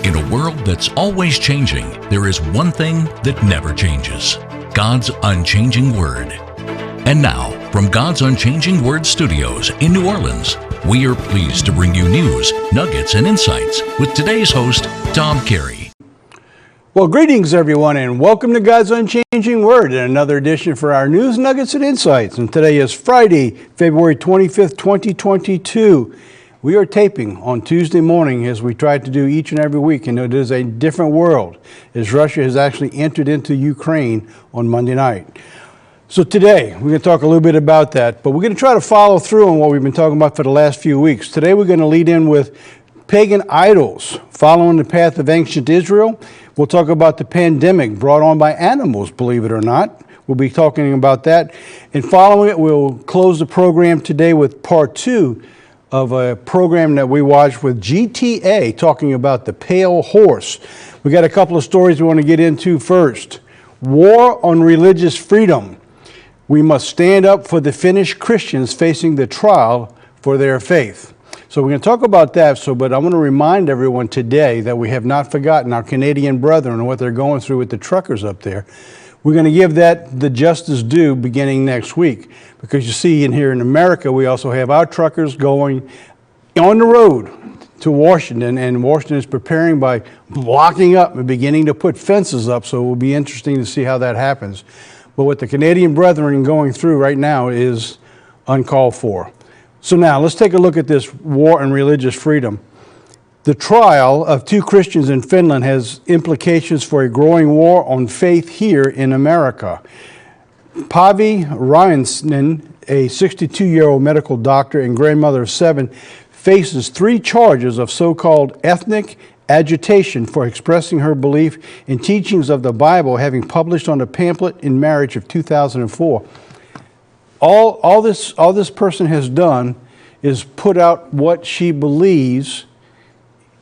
In a world that's always changing, there is one thing that never changes: God's unchanging Word. And now, from God's Unchanging Word Studios in New Orleans, we are pleased to bring you news, nuggets, and insights with today's host, Tom Carey. Well, greetings, everyone, and welcome to God's Unchanging Word and another edition for our news, nuggets, and insights. And today is Friday, February 25th, 2022. We are taping on Tuesday morning, as we try to do each and every week, and it is a different world as Russia has actually entered into Ukraine on Monday night. So today, we're going to talk a little bit about that, but we're going to try to follow through on what we've been talking about for the last few weeks. Today, we're going to lead in with pagan idols, following the path of ancient Israel. We'll talk about the pandemic brought on by animals, believe it or not. We'll be talking about that. And following it, we'll close the program today with part 2 of a program that we watched with GTA, talking about the pale horse. We got a couple of stories we want to get into first. War on religious freedom. We must stand up for the Finnish Christians facing the trial for their faith. So we're going to talk about that, but I want to remind everyone today that we have not forgotten our Canadian brethren and what they're going through with the truckers up there. We're going to give that the justice due beginning next week, because you see in here in America, we also have our truckers going on the road to Washington, and Washington is preparing by blocking up and beginning to put fences up, so it will be interesting to see how that happens. But what the Canadian brethren going through right now is uncalled for. So now let's take a look at this war on religious freedom. The trial of 2 Christians in Finland has implications for a growing war on faith here in America. Pavi Ryanson, a 62-year-old medical doctor and grandmother of 7, faces 3 charges of so-called ethnic agitation for expressing her belief in teachings of the Bible, having published on a pamphlet in March of 2004. All this person has done is put out what she believes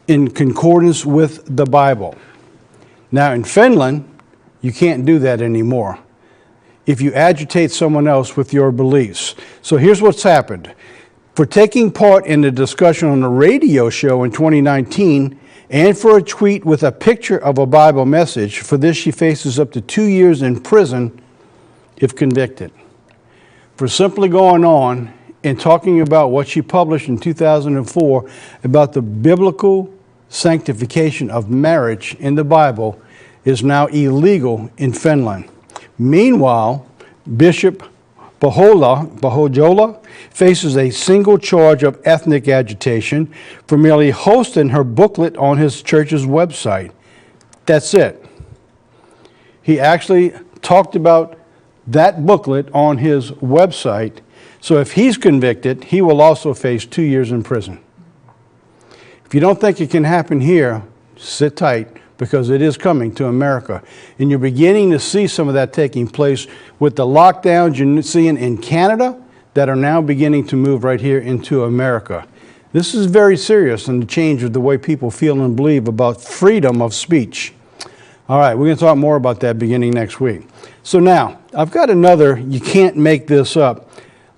in concordance with the Bible. Now in Finland, you can't do that anymore if you agitate someone else with your beliefs. So here's what's happened. For taking part in the discussion on a radio show in 2019 and for a tweet with a picture of a Bible message, for this she faces up to 2 years in prison if convicted. For simply going on and talking about what she published in 2004 about the biblical sanctification of marriage in the Bible is now illegal in Finland. Meanwhile, Bishop Pahojola faces a single charge of ethnic agitation for merely hosting her booklet on his church's website. That's it. He actually talked about that booklet on his website. So if he's convicted, he will also face 2 years in prison. If you don't think it can happen here, sit tight, because it is coming to America. And you're beginning to see some of that taking place with the lockdowns you're seeing in Canada that are now beginning to move right here into America. This is very serious in the change of the way people feel and believe about freedom of speech. All right, we're going to talk more about that beginning next week. So now, I've got another, you can't make this up.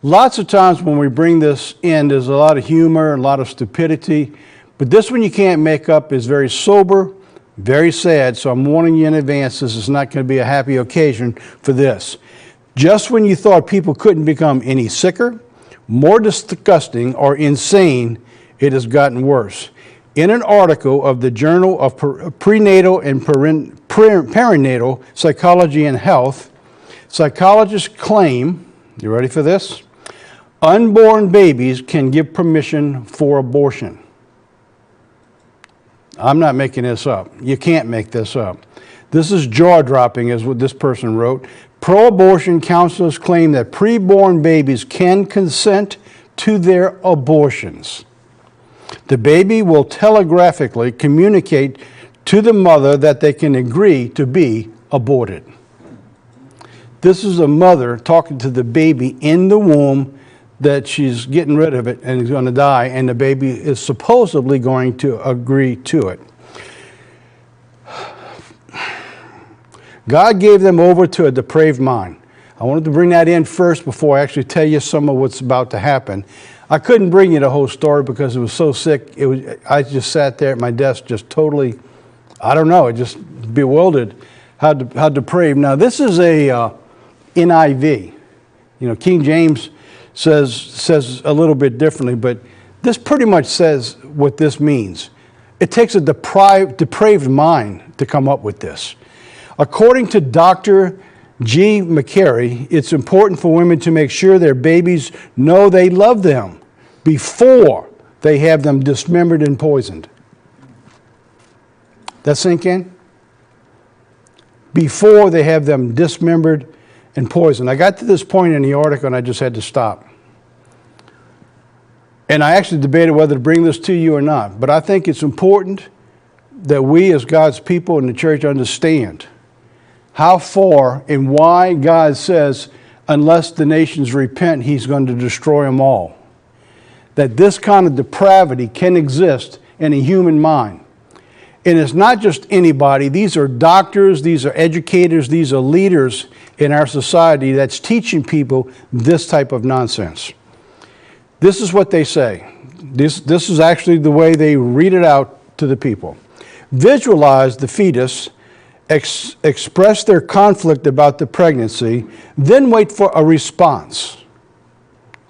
Lots of times when we bring this in, there's a lot of humor and a lot of stupidity. But this one you can't make up is very sober, very sad, so I'm warning you in advance, this is not going to be a happy occasion for this. Just when you thought people couldn't become any sicker, more disgusting, or insane, it has gotten worse. In an article of the Journal of Prenatal and Perinatal Psychology and Health, psychologists claim, you ready for this? Unborn babies can give permission for abortion. I'm not making this up. You can't make this up. This is jaw-dropping, is what this person wrote. Pro-abortion counselors claim that preborn babies can consent to their abortions. The baby will telegraphically communicate to the mother that they can agree to be aborted. This is a mother talking to the baby in the womb that she's getting rid of it and is going to die, and the baby is supposedly going to agree to it. God gave them over to a depraved mind. I wanted to bring that in first before I actually tell you some of what's about to happen. I couldn't bring you the whole story because it was so sick. I just sat there at my desk just totally, I don't know, just bewildered how depraved. Now this is a NIV. You know, King James says a little bit differently, but this pretty much says what this means. It takes a depraved mind to come up with this. According to Dr. G. McCary, it's important for women to make sure their babies know they love them before they have them dismembered and poisoned. That sink in? Before they have them dismembered and poisoned. I got to this point in the article and I just had to stop. And I actually debated whether to bring this to you or not. But I think it's important that we as God's people in the church understand how far and why God says, unless the nations repent, he's going to destroy them all. That this kind of depravity can exist in a human mind. And it's not just anybody. These are doctors, these are educators, these are leaders in our society that's teaching people this type of nonsense. This is what they say. This is actually the way they read it out to the people. Visualize the fetus, express their conflict about the pregnancy, then wait for a response.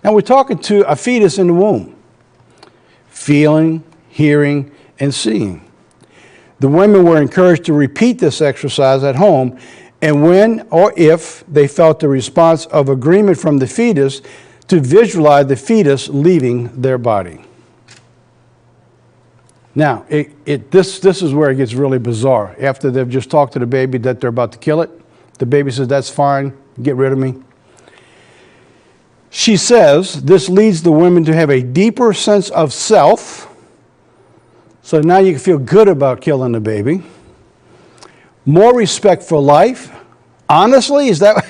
Now we're talking to a fetus in the womb, feeling, hearing, and seeing. The women were encouraged to repeat this exercise at home, and when or if they felt the response of agreement from the fetus, to visualize the fetus leaving their body. Now, this is where it gets really bizarre. After they've just talked to the baby that they're about to kill it, the baby says, that's fine, get rid of me. She says this leads the women to have a deeper sense of self. So now you can feel good about killing the baby. More respect for life. Honestly, is that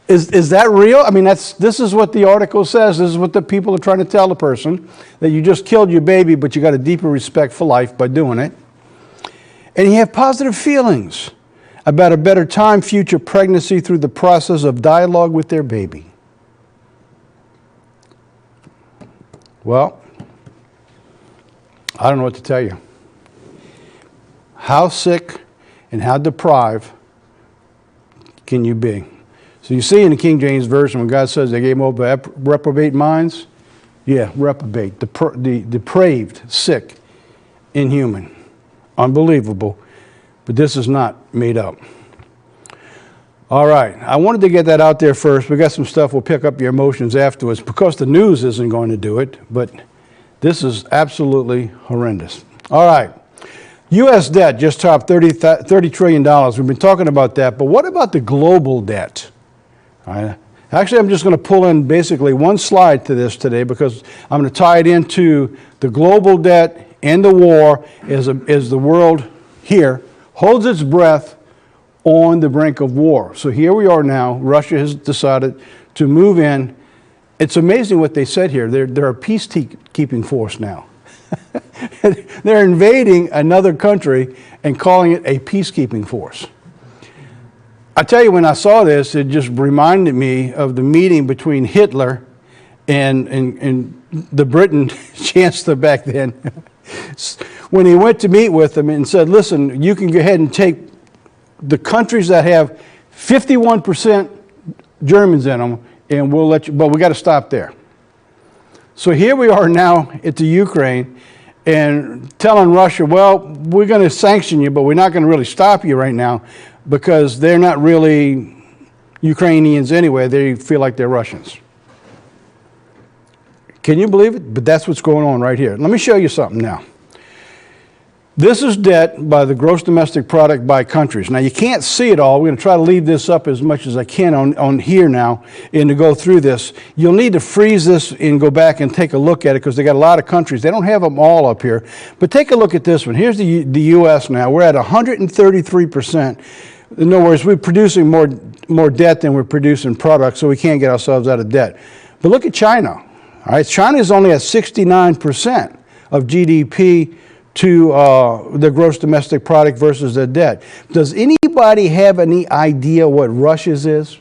is that real? I mean, this is what the article says. This is what the people are trying to tell the person, that you just killed your baby, but you got a deeper respect for life by doing it. And you have positive feelings about a better time, future pregnancy through the process of dialogue with their baby. Well, I don't know what to tell you. How sick and how deprived can you be? So you see in the King James Version when God says they gave them over reprobate minds, yeah, reprobate, depraved, sick, inhuman, unbelievable, but this is not made up. All right, I wanted to get that out there first. We got some stuff, we'll pick up your emotions afterwards because the news isn't going to do it, but this is absolutely horrendous. All right. U.S. debt just topped $30 trillion. We've been talking about that, but what about the global debt? All right. Actually, I'm just going to pull in basically one slide to this today because I'm going to tie it into the global debt and the war as the world here holds its breath on the brink of war. So here we are now. Russia has decided to move in. It's amazing what they said here. They're a peacekeeping force now. They're invading another country and calling it a peacekeeping force. I tell you, when I saw this, it just reminded me of the meeting between Hitler and the Britain chancellor back then. When he went to meet with them and said, listen, you can go ahead and take the countries that have 51% Germans in them, and we'll let you, but we got to stop there. So here we are now at the Ukraine and telling Russia, well, we're going to sanction you, but we're not going to really stop you right now because they're not really Ukrainians anyway. They feel like they're Russians. Can you believe it? But that's what's going on right here. Let me show you something now. This is debt by the gross domestic product by countries. Now, you can't see it all. We're going to try to leave this up as much as I can on here now and to go through this. You'll need to freeze this and go back and take a look at it because they got a lot of countries. They don't have them all up here. But take a look at this one. Here's the U.S. now. We're at 133%. In other words, we're producing more debt than we're producing products, so we can't get ourselves out of debt. But look at China. All right, China is only at 69% of GDP to the gross domestic product versus their debt. Does anybody have any idea what Russia's is?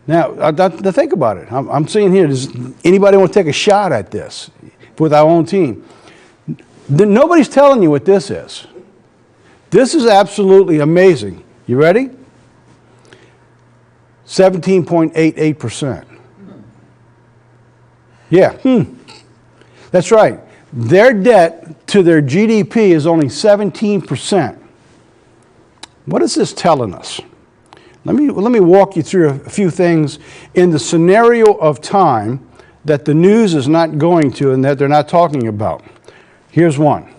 Now, to think about it, I'm seeing here, does anybody want to take a shot at this with our own team? Nobody's telling you what this is. This is absolutely amazing. You ready? 17.88%. Yeah, that's right. Their debt to their GDP is only 17%. What is this telling us? Let me walk you through a few things in the scenario of time that the news is not going to and that they're not talking about. Here's one.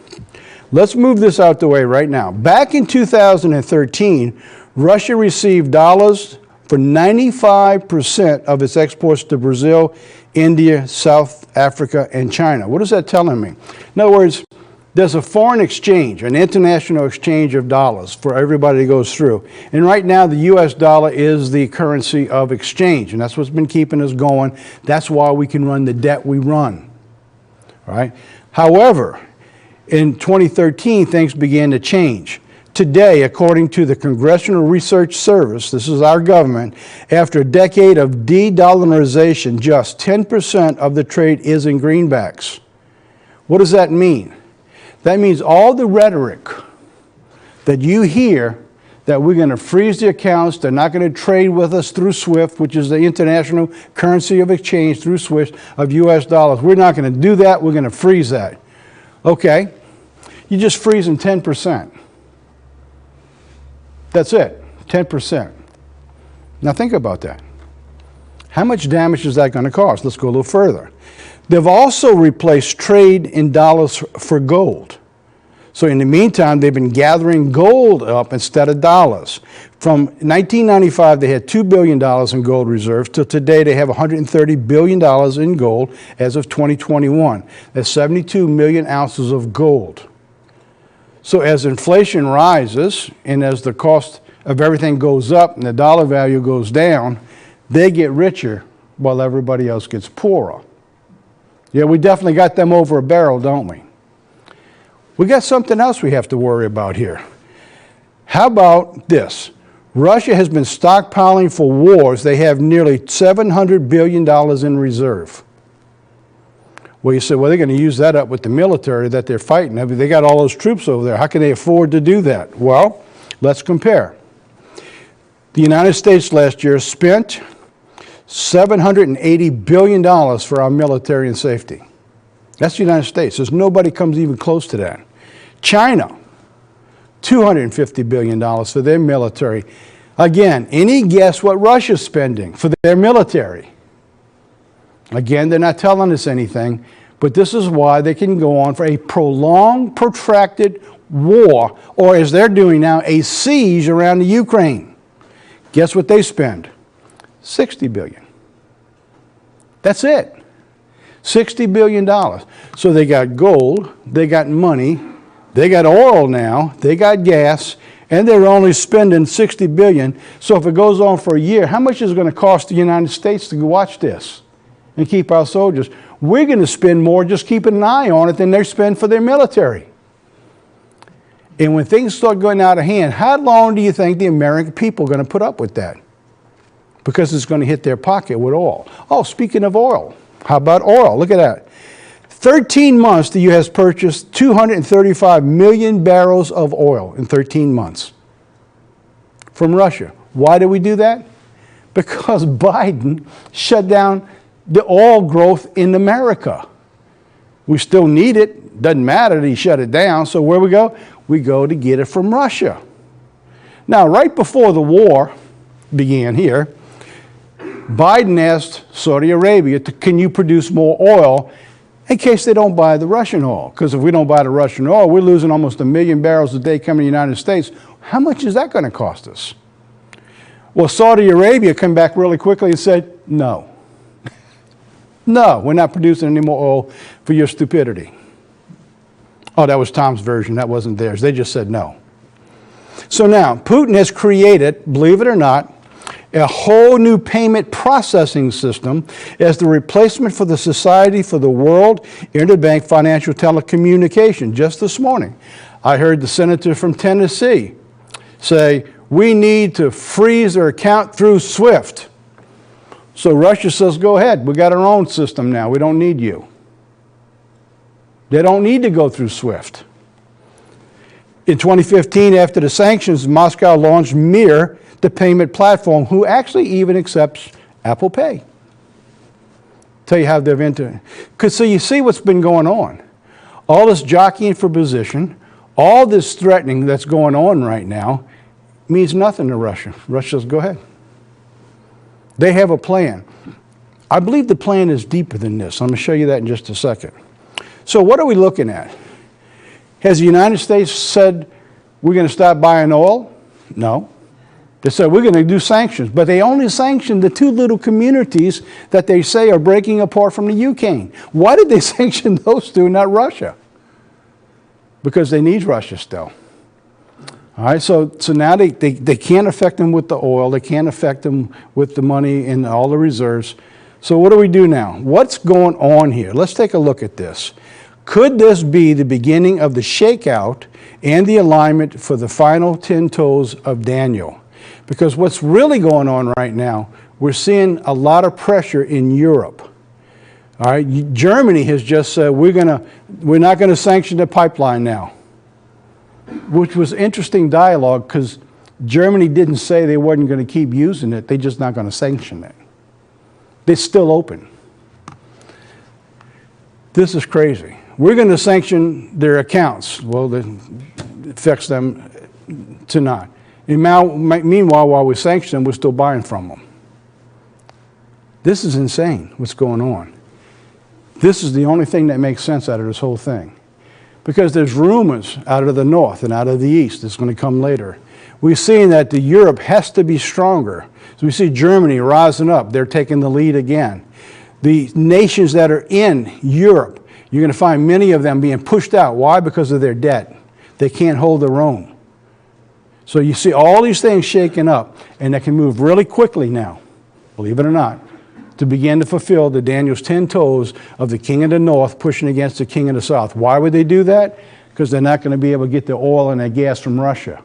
Let's move this out the way right now. Back in 2013, Russia received dollars for 95% of its exports to Brazil, India, South Africa, and China. What is that telling me? In other words, there's a foreign exchange, an international exchange of dollars for everybody that goes through. And right now, the U.S. dollar is the currency of exchange, and that's what's been keeping us going. That's why we can run the debt we run. All right? However, in 2013, things began to change. Today, according to the Congressional Research Service, this is our government, after a decade of de-dollarization, just 10% of the trade is in greenbacks. What does that mean? That means all the rhetoric that you hear that we're going to freeze the accounts, they're not going to trade with us through SWIFT, which is the international currency of exchange through SWIFT of U.S. dollars. We're not going to do that. We're going to freeze that. Okay. You're just freezing 10%. That's it, 10%. Now think about that. How much damage is that going to cause? Let's go a little further. They've also replaced trade in dollars for gold. So in the meantime, they've been gathering gold up instead of dollars. From 1995, they had $2 billion in gold reserves. Till today, they have $130 billion in gold as of 2021. That's 72 million ounces of gold. So as inflation rises and as the cost of everything goes up and the dollar value goes down, they get richer while everybody else gets poorer. Yeah, we definitely got them over a barrel, don't we? We got something else we have to worry about here. How about this? Russia has been stockpiling for wars. They have nearly $700 billion in reserve. Well, you say, well, they're going to use that up with the military that they're fighting. I mean, they got all those troops over there. How can they afford to do that? Well, let's compare. The United States last year spent $780 billion for our military and safety. That's the United States. There's nobody comes even close to that. China, $250 billion for their military. Again, any guess what Russia's spending for their military? Again, they're not telling us anything, but this is why they can go on for a prolonged, protracted war, or as they're doing now, a siege around the Ukraine. Guess what they spend? $60 billion. That's it. $60 billion. So they got gold, they got money, they got oil now, they got gas, and they're only spending $60 billion. So if it goes on for a year, how much is it going to cost the United States to watch this and keep our soldiers? We're going to spend more just keeping an eye on it than they spend for their military. And when things start going out of hand, how long do you think the American people are going to put up with that? Because it's going to hit their pocket with oil. Oh, speaking of oil, how about oil? Look at that. 13 months, the U.S. purchased 235 million barrels of oil in 13 months from Russia. Why did we do that? Because Biden shut down the oil growth in America. We still need it. Doesn't matter that he shut it down. So where we go? We go to get it from Russia. Now, right before the war began here, Biden asked Saudi Arabia, can you produce more oil in case they don't buy the Russian oil? Because if we don't buy the Russian oil, we're losing almost 1 million barrels a day coming to the United States. How much is that going to cost us? Well, Saudi Arabia came back really quickly and said, no. No, we're not producing any more oil for your stupidity. Oh, that was Tom's version. That wasn't theirs. They just said no. So now, Putin has created, believe it or not, a whole new payment processing system as the replacement for the Society for the World Interbank Financial Telecommunication. Just this morning, I heard the senator from Tennessee say, we need to freeze their account through SWIFT. So Russia says, go ahead. We got our own system now. We don't need you. They don't need to go through SWIFT. In 2015, after the sanctions, Moscow launched Mir, the payment platform, who actually even accepts Apple Pay. Tell you how they've entered. Because so you see what's been going on. All this jockeying for position, all this threatening that's going on right now means nothing to Russia. Russia says, go ahead. They have a plan. I believe the plan is deeper than this. I'm going to show you that in just a second. So what are we looking at? Has the United States said we're going to stop buying oil? No. They said we're going to do sanctions, but they only sanctioned the two little communities that they say are breaking apart from the Ukraine. Why did they sanction those two, not Russia? Because they need Russia still. All right, so now they can't affect them with the oil. They can't affect them with the money and all the reserves. So what do we do now? What's going on here? Let's take a look at this. Could this be the beginning of the shakeout and the alignment for the final 10 toes of Daniel? Because what's really going on right now, we're seeing a lot of pressure in Europe. All right, Germany has just said we're not going to sanction the pipeline now, which was interesting dialogue because Germany didn't say they weren't going to keep using it. They're just not going to sanction it. They're still open. This is crazy. We're going to sanction their accounts. Well, it affects them to not. And meanwhile, while we sanction them, we're still buying from them. This is insane, what's going on. This is the only thing that makes sense out of this whole thing. Because there's rumors out of the north and out of the east that's going to come later. We're seeing that Europe has to be stronger. So we see Germany rising up. They're taking the lead again. The nations that are in Europe, you're going to find many of them being pushed out. Why? Because of their debt. They can't hold their own. So you see all these things shaking up, and they can move really quickly now, believe it or not, to begin to fulfill the Daniel's 10 toes of the king of the north pushing against the king of the south. Why would they do that? Because they're not going to be able to get the oil and the gas from Russia.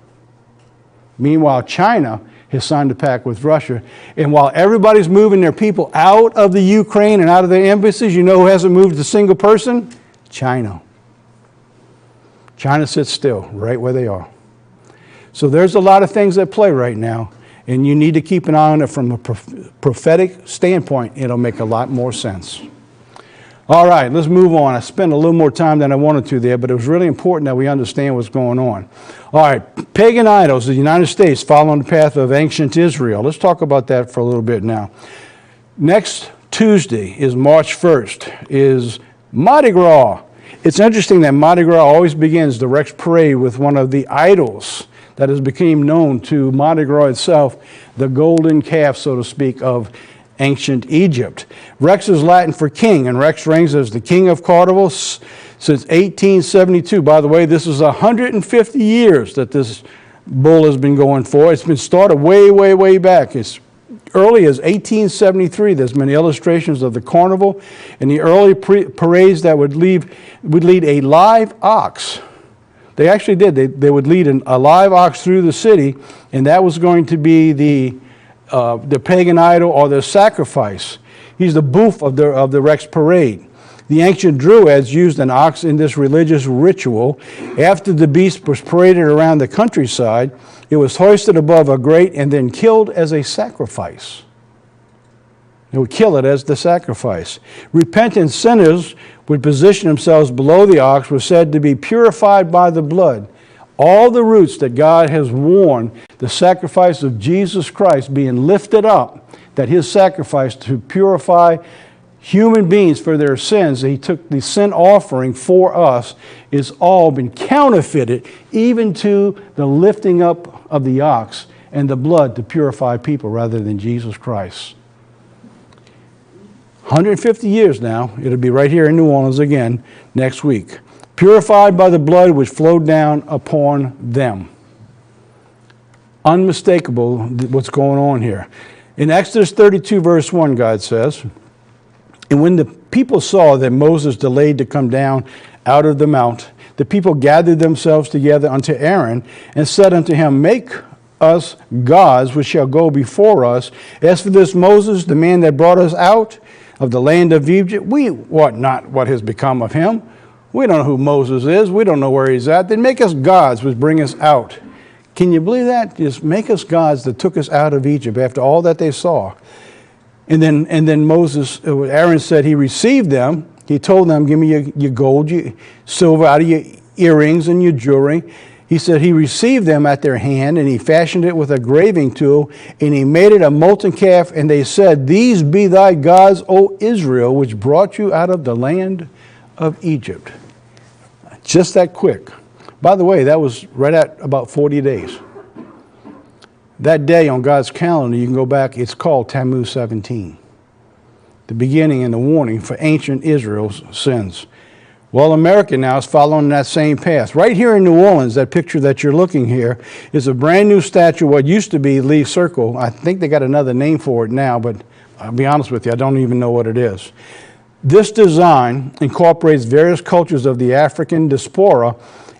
Meanwhile, China has signed a pact with Russia. And while everybody's moving their people out of the Ukraine and out of their embassies, you know who hasn't moved a single person? China. China sits still right where they are. So there's a lot of things at play right now, and you need to keep an eye on it from a prophetic standpoint. It'll make a lot more sense. All right, let's move on. I spent a little more time than I wanted to there, but it was really important that we understand what's going on. All right, pagan idols, the United States following the path of ancient Israel. Let's talk about that for a little bit now. Next Tuesday is March 1st, is Mardi Gras. It's interesting that Mardi Gras always begins the Rex Parade with one of the idols that has become known to Mardi Gras itself, the golden calf, so to speak, of ancient Egypt. Rex is Latin for king, and Rex reigns as the king of Carnival since 1872. By the way, this is 150 years that this bull has been going for. It's been started way, way, way back. As early as 1873, there's been illustrations of the carnival and the early parades that would lead a live ox. They actually did. They would lead a live ox through the city, and that was going to be the pagan idol or the sacrifice. He's the booth of the Rex Parade. The ancient Druids used an ox in this religious ritual. After the beast was paraded around the countryside, it was hoisted above a grate and then killed as a sacrifice. They would kill it as the sacrifice. Repentant sinners would position themselves below the ox, was said to be purified by the blood. All the roots that God has worn, the sacrifice of Jesus Christ being lifted up, that his sacrifice to purify human beings for their sins, he took the sin offering for us, is all been counterfeited, even to the lifting up of the ox and the blood to purify people rather than Jesus Christ. 150 years now, it'll be right here in New Orleans again next week. Purified by the blood which flowed down upon them. Unmistakable what's going on here. In Exodus 32 verse 1, God says, "And when the people saw that Moses delayed to come down out of the mount, the people gathered themselves together unto Aaron and said unto him, Make us gods which shall go before us. As for this Moses, the man that brought us out of the land of Egypt, we wot not what has become of him. We don't know who Moses is. We don't know where he's at. Then make us gods which bring us out. Can you believe that? Just make us gods that took us out of Egypt after all that they saw. And then Moses, Aaron said he received them. He told them, give me your gold, your silver out of your earrings and your jewelry. He said he received them at their hand, and he fashioned it with a graving tool, and he made it a molten calf, and they said, these be thy gods, O Israel, which brought you out of the land of Egypt. Just that quick. By the way, that was right at about 40 days. That day on God's calendar, you can go back, it's called Tammuz 17. The beginning and the warning for ancient Israel's sins. Well, America now is following that same path. Right here in New Orleans, that picture that you're looking here is a brand new statue, what used to be Lee Circle. I think they got another name for it now, but I'll be honest with you, I don't even know what it is. This design incorporates various cultures of the African diaspora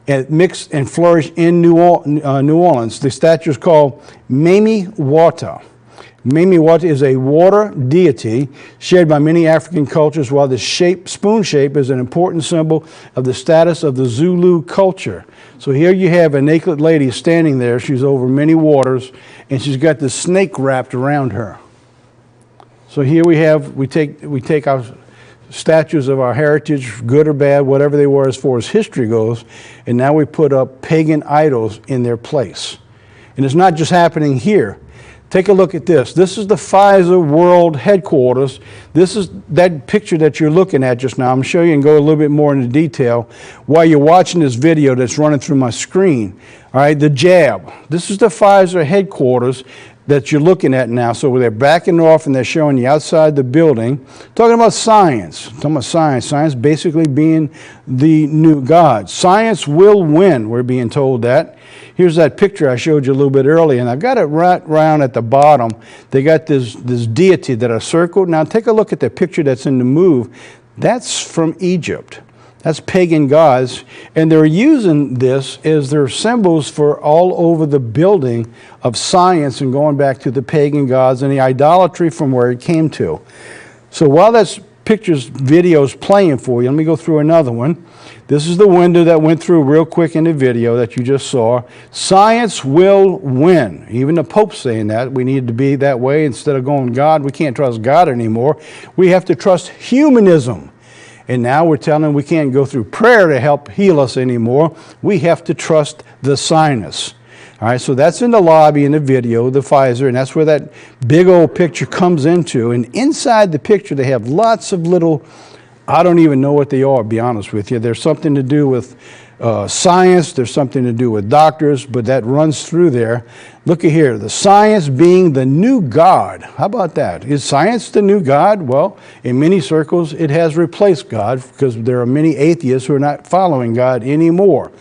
and mixed and flourished in New Orleans. The statue is called Mimi Wata. Mimi Wata is a water deity shared by many African cultures, while the spoon shape is an important symbol of the status of the Zulu culture. So here you have a naked lady standing there. She's over many waters, and she's got the snake wrapped around her. So here we take our statues of our heritage, good or bad, whatever they were as far as history goes, and now we put up pagan idols in their place. And it's not just happening here. Take a look at this. This is the Pfizer World Headquarters. This is that picture that you're looking at just now. I'm going to show you and go a little bit more into detail while you're watching this video that's running through my screen. All right, the jab. This is the Pfizer headquarters that you're looking at now. So they're backing off and they're showing you outside the building. Talking about science. Talking about science. Science basically being the new God. Science will win, we're being told that. Here's that picture I showed you a little bit earlier, and I've got it right around at the bottom. They got this deity that are circled. Now take a look at the picture that's in the move. That's from Egypt. That's pagan gods, and they're using this as their symbols for all over the building of science and going back to the pagan gods and the idolatry from where it came to. So while that video's playing for you, let me go through another one. This is the window that went through real quick in the video that you just saw. Science will win. Even the Pope's saying that. We need to be that way. Instead of going God, we can't trust God anymore. We have to trust humanism. And now we're telling them we can't go through prayer to help heal us anymore. We have to trust the scientists. All right, so that's in the lobby in the video, the Pfizer, and that's where that big old picture comes into. And inside the picture, they have lots of little, I don't even know what they are, to be honest with you. There's something to do with science, there's something to do with doctors, but that runs through there. Look at here, the science being the new God. How about that? Is science the new God? Well, in many circles, it has replaced God because there are many atheists who are not following God anymore.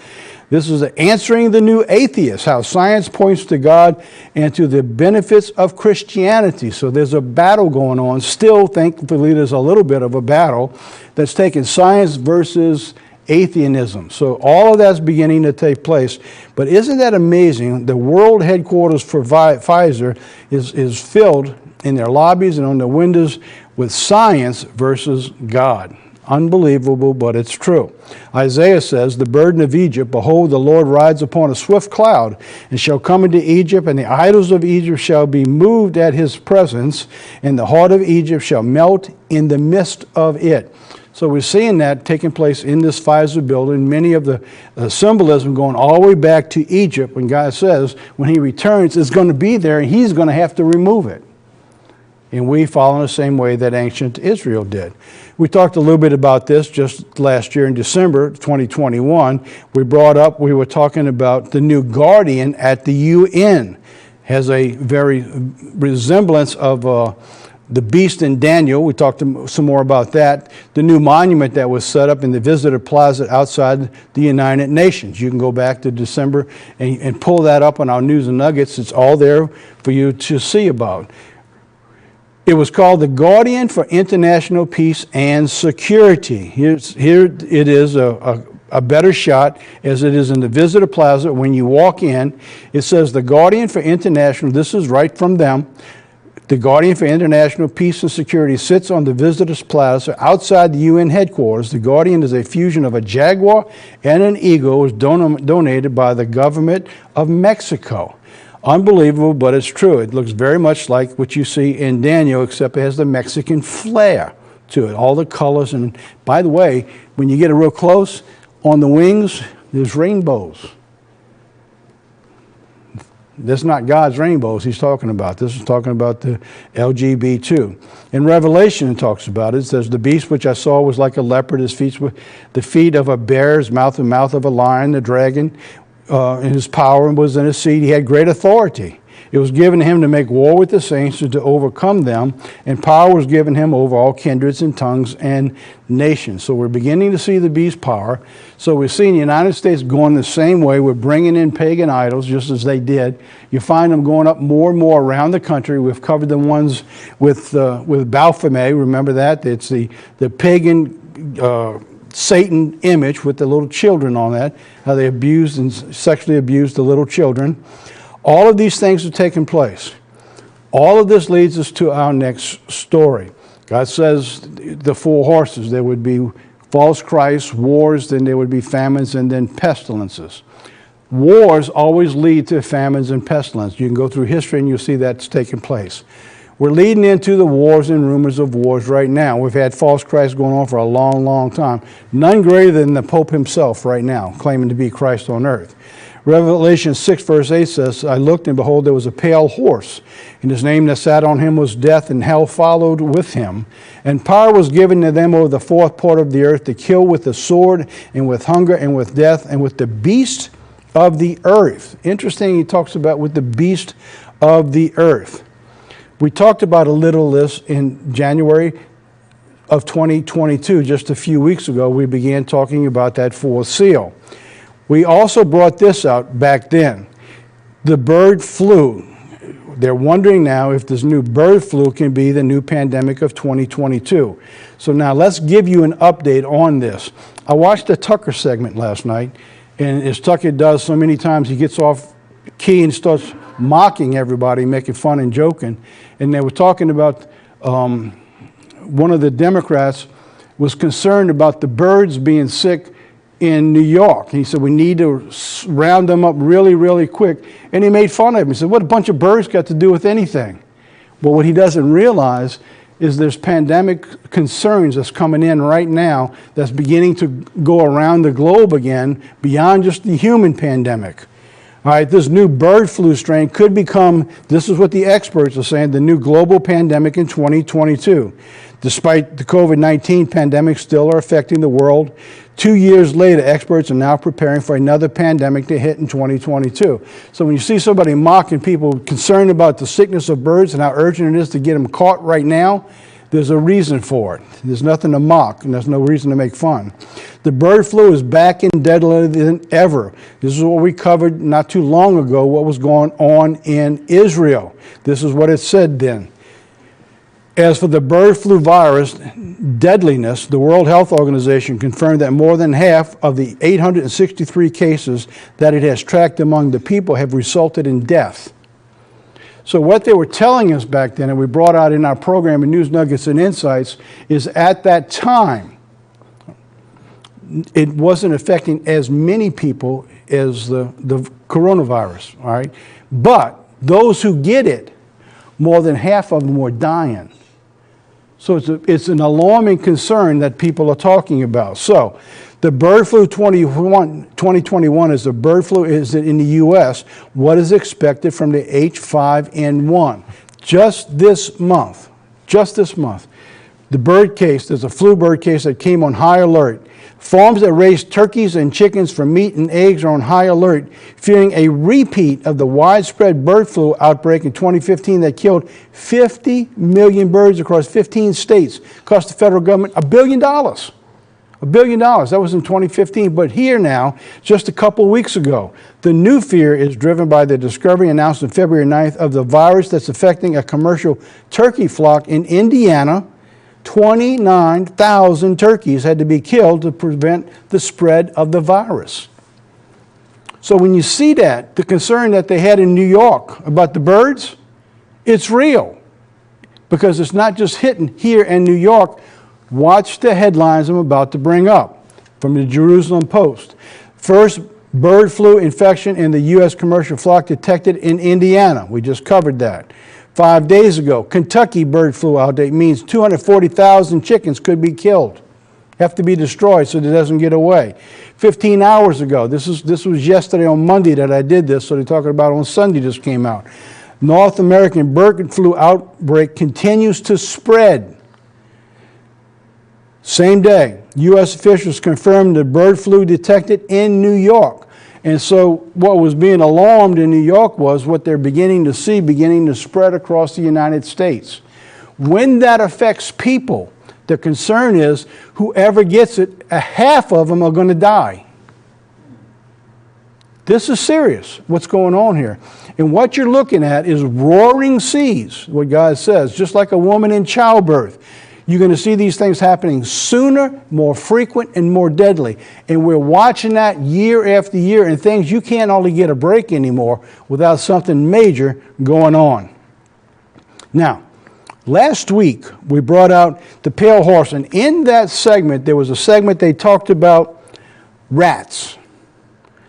This is answering the new atheist, how science points to God and to the benefits of Christianity. So there's a battle going on. Still, thankfully, there's a little bit of a battle that's taking science versus atheism. So all of that's beginning to take place. But isn't that amazing? The world headquarters for Pfizer is filled in their lobbies and on their windows with science versus God. Unbelievable, but it's true. Isaiah says, the burden of Egypt, behold, the Lord rides upon a swift cloud, and shall come into Egypt, and the idols of Egypt shall be moved at his presence, and the heart of Egypt shall melt in the midst of it. So we're seeing that taking place in this Pfizer building, many of the symbolism going all the way back to Egypt, when God says, when he returns, it's going to be there, and he's going to have to remove it. And we follow in the same way that ancient Israel did. We talked a little bit about this just last year in December 2021. We were talking about the new guardian at the UN. Has a very resemblance of the beast in Daniel. We talked some more about that. The new monument that was set up in the Visitor Plaza outside the United Nations. You can go back to December and pull that up on our News and Nuggets. It's all there for you to see about. It was called the Guardian for International Peace and Security. Here it is, a a better shot as it is in the Visitor Plaza. When you walk in, it says the Guardian for International, this is right from them, the Guardian for International Peace and Security sits on the Visitors Plaza outside the UN headquarters. The Guardian is a fusion of a Jaguar and an Eagle. It was donated by the government of Mexico. Unbelievable, but it's true. It looks very much like what you see in Daniel, except it has the Mexican flair to it, all the colors. And by the way, when you get it real close, on the wings, there's rainbows. That's not God's rainbows he's talking about. This is talking about the LGBT. In Revelation, it talks about it. It says, the beast which I saw was like a leopard. His feet were the feet of a bear, his mouth the mouth of a lion. The dragon, and his power was in his seat. He had great authority. It was given to him to make war with the saints and to overcome them, and power was given him over all kindreds and tongues and nations. So we're beginning to see the beast power. So we're seeing the United States going the same way. We're bringing in pagan idols just as they did. You find them going up more and more around the country. We've covered the ones with Baphomet. Remember that? It's the pagan Satan image with the little children on that, how they abused and sexually abused the little children. All of these things have taken place. All of this leads us to our next story. God says the four horses, there would be false Christs, wars, then there would be famines, and then pestilences. Wars always lead to famines and pestilence. You can go through history and you'll see that's taking place. We're leading into the wars and rumors of wars right now. We've had false Christs going on for a long, long time. None greater than the Pope himself right now, claiming to be Christ on earth. Revelation 6 verse 8 says, I looked and behold there was a pale horse, and his name that sat on him was Death, and hell followed with him. And power was given to them over the fourth part of the earth to kill with the sword, and with hunger, and with death, and with the beast of the earth. Interesting, he talks about with the beast of the earth. We talked about a little this in January of 2022. Just a few weeks ago, we began talking about that fourth seal. We also brought this out back then. The bird flu. They're wondering now if this new bird flu can be the new pandemic of 2022. So now let's give you an update on this. I watched the Tucker segment last night, and as Tucker does so many times, he gets off key and starts mocking everybody, making fun and joking. And they were talking about one of the Democrats was concerned about the birds being sick in New York. He said, we need to round them up really, really quick. And he made fun of him. He said, what a bunch of birds got to do with anything? Well, what he doesn't realize is there's pandemic concerns that's coming in right now that's beginning to go around the globe again beyond just the human pandemic. All right, this new bird flu strain could become, this is what the experts are saying, the new global pandemic in 2022. Despite the COVID-19 pandemic still are affecting the world, 2 years later, experts are now preparing for another pandemic to hit in 2022. So when you see somebody mocking people concerned about the sickness of birds and how urgent it is to get them caught right now, there's a reason for it. There's nothing to mock, and there's no reason to make fun. The bird flu is back and deadlier than ever. This is what we covered not too long ago, what was going on in Israel. This is what it said then. As for the bird flu virus deadliness, the World Health Organization confirmed that more than half of the 863 cases that it has tracked among the people have resulted in death. So what they were telling us back then, and we brought out in our program in News Nuggets and Insights, is at that time, it wasn't affecting as many people as the coronavirus, all right? But those who get it, more than half of them were dying. So it's an alarming concern that people are talking about. So the bird flu 2021 is the bird flu is in the U.S. What is expected from the H5N1? Just this month, the bird case, there's a flu bird case that came on high alert. Farms that raise turkeys and chickens for meat and eggs are on high alert, fearing a repeat of the widespread bird flu outbreak in 2015 that killed 50 million birds across 15 states, cost the federal government $1 billion. $1 billion. That was in 2015. But here now, just a couple weeks ago, the new fear is driven by the discovery announced on February 9th of the virus that's affecting a commercial turkey flock in Indiana, 29,000 turkeys had to be killed to prevent the spread of the virus. So when you see that, the concern that they had in New York about the birds, it's real. Because it's not just hitting here in New York. Watch the headlines I'm about to bring up from the Jerusalem Post. First bird flu infection in the U.S. commercial flock detected in Indiana. We just covered that. 5 days ago, Kentucky bird flu outbreak means 240,000 chickens could be killed, have to be destroyed so it doesn't get away. 15 hours ago, this was yesterday on Monday that I did this, so they're talking about on Sunday just came out. North American bird flu outbreak continues to spread. Same day, U.S. officials confirmed the bird flu detected in New York. And so what was being alarmed in New York was what they're beginning to see beginning to spread across the United States. When that affects people, the concern is whoever gets it, a half of them are going to die. This is serious, what's going on here. And what you're looking at is roaring seas, what God says, just like a woman in childbirth. You're going to see these things happening sooner, more frequent, and more deadly. And we're watching that year after year, and things you can't hardly get a break anymore without something major going on. Now, last week, we brought out the pale horse, and in that segment, there was a segment they talked about rats,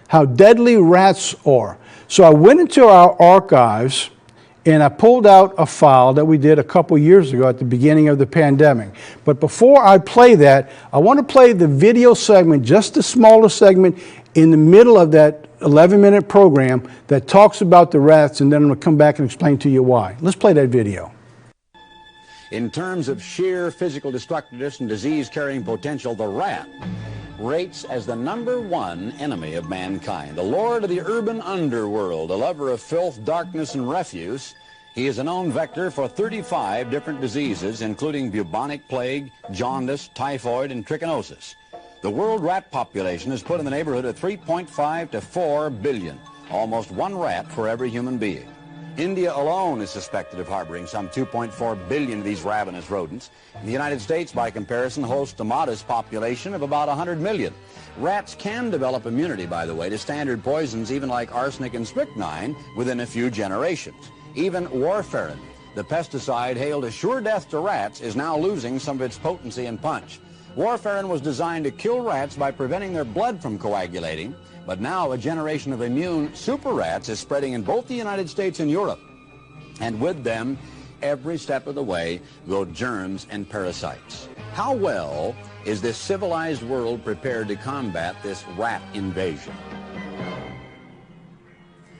how deadly rats are. So I went into our archives, and I pulled out a file that we did a couple years ago at the beginning of the pandemic. But before I play that, I want to play the video segment, just the smallest segment in the middle of that 11-minute program that talks about the rats, and then I'm going to come back and explain to you why. Let's play that video. In terms of sheer physical destructiveness and disease-carrying potential, the rat rates as the #1 enemy of mankind. The lord of the urban underworld, a lover of filth, darkness, and refuse. He is a known vector for 35 different diseases, including bubonic plague, jaundice, typhoid, and trichinosis. The world rat population is put in the neighborhood of 3.5 to 4 billion, almost one rat for every human being. India alone is suspected of harboring some 2.4 billion of these ravenous rodents. The United States, by comparison, hosts a modest population of about 100 million. Rats can develop immunity, by the way, to standard poisons, even like arsenic and strychnine, within a few generations. Even warfarin, the pesticide hailed as sure death to rats, is now losing some of its potency and punch. Warfarin was designed to kill rats by preventing their blood from coagulating, but now a generation of immune super rats is spreading in both the United States and Europe. And with them, every step of the way, go germs and parasites. How well is this civilized world prepared to combat this rat invasion?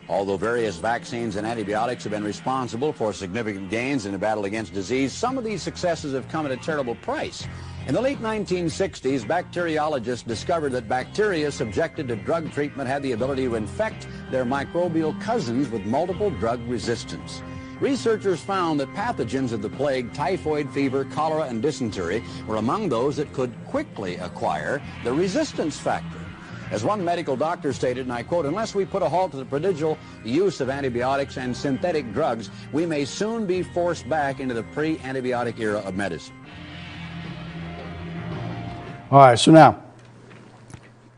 Although various vaccines and antibiotics have been responsible for significant gains in the battle against disease, some of these successes have come at a terrible price. In the late 1960s, bacteriologists discovered that bacteria subjected to drug treatment had the ability to infect their microbial cousins with multiple drug resistance. Researchers found that pathogens of the plague, typhoid fever, cholera, and dysentery were among those that could quickly acquire the resistance factor. As one medical doctor stated, and I quote, "Unless we put a halt to the prodigal use of antibiotics and synthetic drugs, we may soon be forced back into the pre-antibiotic era of medicine." All right, so now,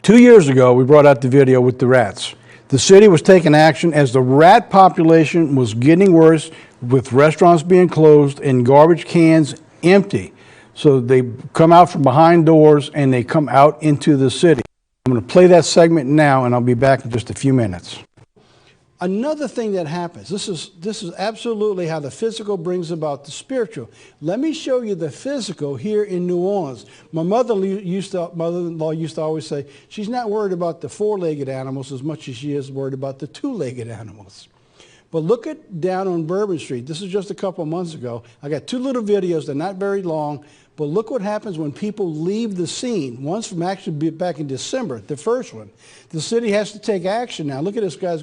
2 years ago, we brought out the video with the rats. The city was taking action as the rat population was getting worse, with restaurants being closed and garbage cans empty. So they come out from behind doors and they come out into the city. I'm going to play that segment now, and I'll be back in just a few minutes. Another thing that happens, this is absolutely how the physical brings about the spiritual. Let me show you the physical here in New Orleans. My mother-in-law used to always say, she's not worried about the four-legged animals as much as she is worried about the two-legged animals. But look at down on Bourbon Street. This is just a couple of months ago. I got two little videos. They're not very long. But look what happens when people leave the scene. One's from actually back in December, the first one. The city has to take action now. Look at this guy's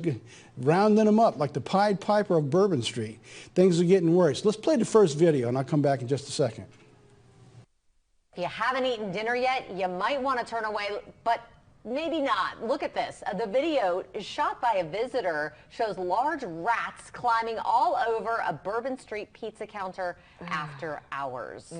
rounding them up like the Pied Piper of Bourbon Street. Things are getting worse. Let's play the first video, and I'll come back in just a second. If you haven't eaten dinner yet, you might want to turn away, but maybe not. Look at this. The video shot by a visitor shows large rats climbing all over a Bourbon Street pizza counter after hours.